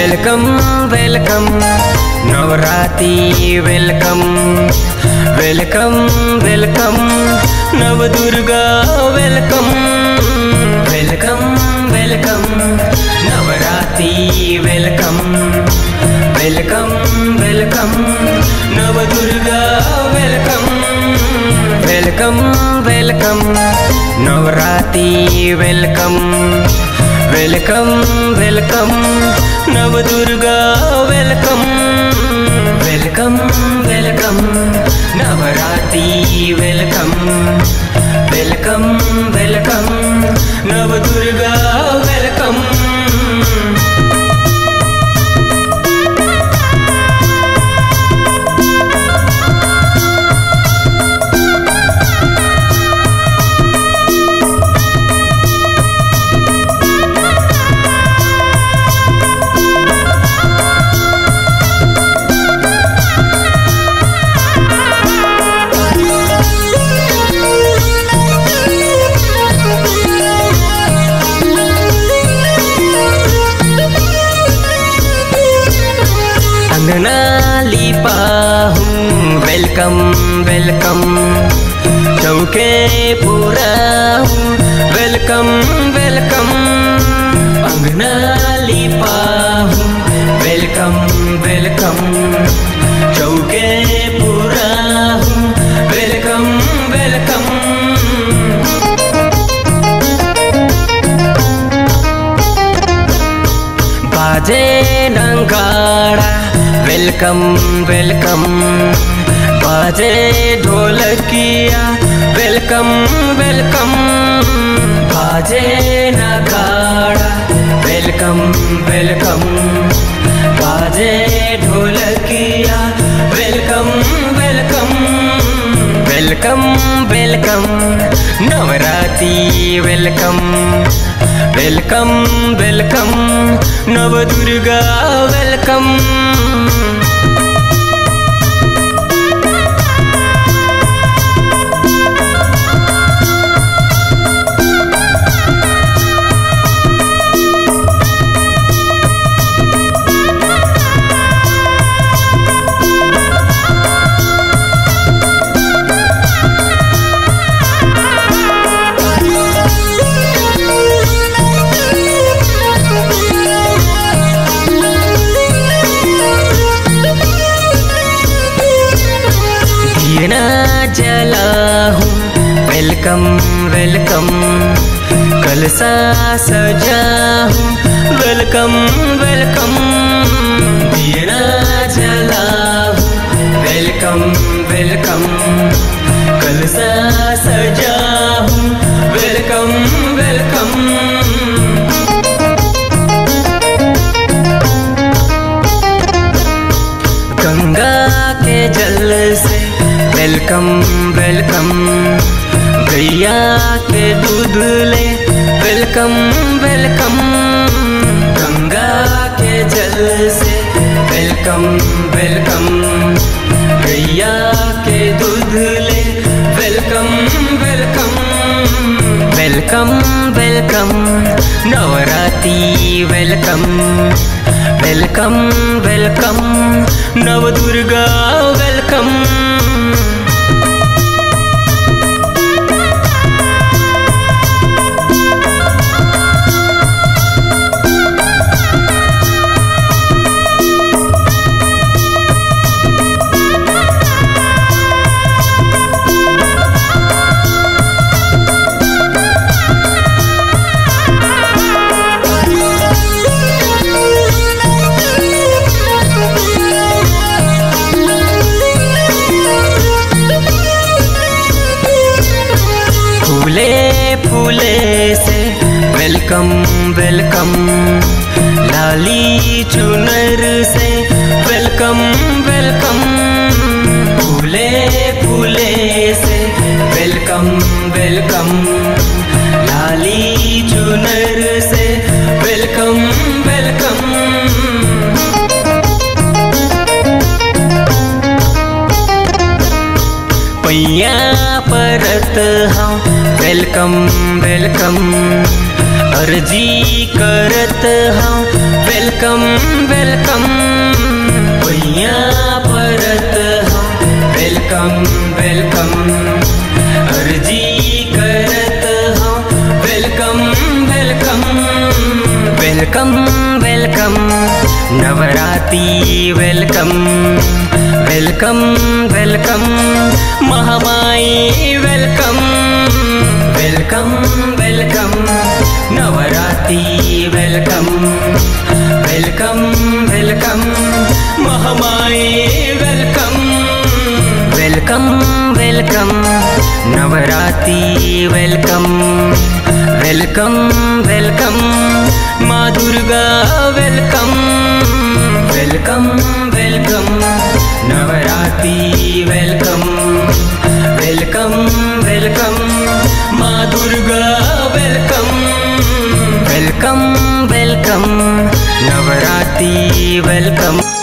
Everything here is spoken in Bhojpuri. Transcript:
Welcome welcome Navratri welcome welcome welcome Navdurga welcome welcome welcome Navratri welcome welcome welcome Navdurga welcome welcome welcome Navratri welcome welcome welcome Navdurga welcome welcome welcome Navratri welcome welcome welcome Navdurga welcome. अंगना लिपा हूँ वेलकम वेलकम चौके पूरा हूँ वेलकम वेलकम अंगना लिपा हूँ वेलकम वेलकम चौके पूरा हूँ वेलकम वेलकम। बाजे नंगाड़ा वेलकम वेलकम बाजे ढोलकिया वेलकम वेलकम बाजे नगाड़ा वेलकम वेलकम बाजे ढोलकिया welcome welcome welcome welcome Navratri welcome welcome welcome Navdurga welcome. जला हूँ वेलकम वेलकम कलसा सजा हूँ वेलकम वेलकम दिया जला हूँ वेलकम वेलकम कलसा सजा हूँ वेलकम वेलकम। गंगा के जल से वेलकम वेलकम गैया के दूध ले वेलकम वेलकम गंगा के जल से वेलकम वेलकम गैया के दूध ले welcome welcome welcome welcome Navratri welcome welcome welcome Navdurga welcome. फूले से वेलकम वेलकम लाली चुनर से वेलकम वेलकम फूले फूले से वेलकम वेलकम लाली चुनर से वेलकम वेलकम। पैया परत हाँ वेलकम वेलकम अर्जी करत हाँ वेलकम वेलकम वेलकम भैया परत हम वेलकम वेलकम अर्जी करत हम welcome welcome welcome welcome Navratri welcome welcome welcome Mahamai welcome welcome welcome Navratri welcome welcome welcome Mahamai welcome welcome welcome Navratri welcome welcome welcome माँ Durga welcome welcome welcome Navratri welcome welcome welcome माँ Durga welcome welcome welcome Navratri welcome.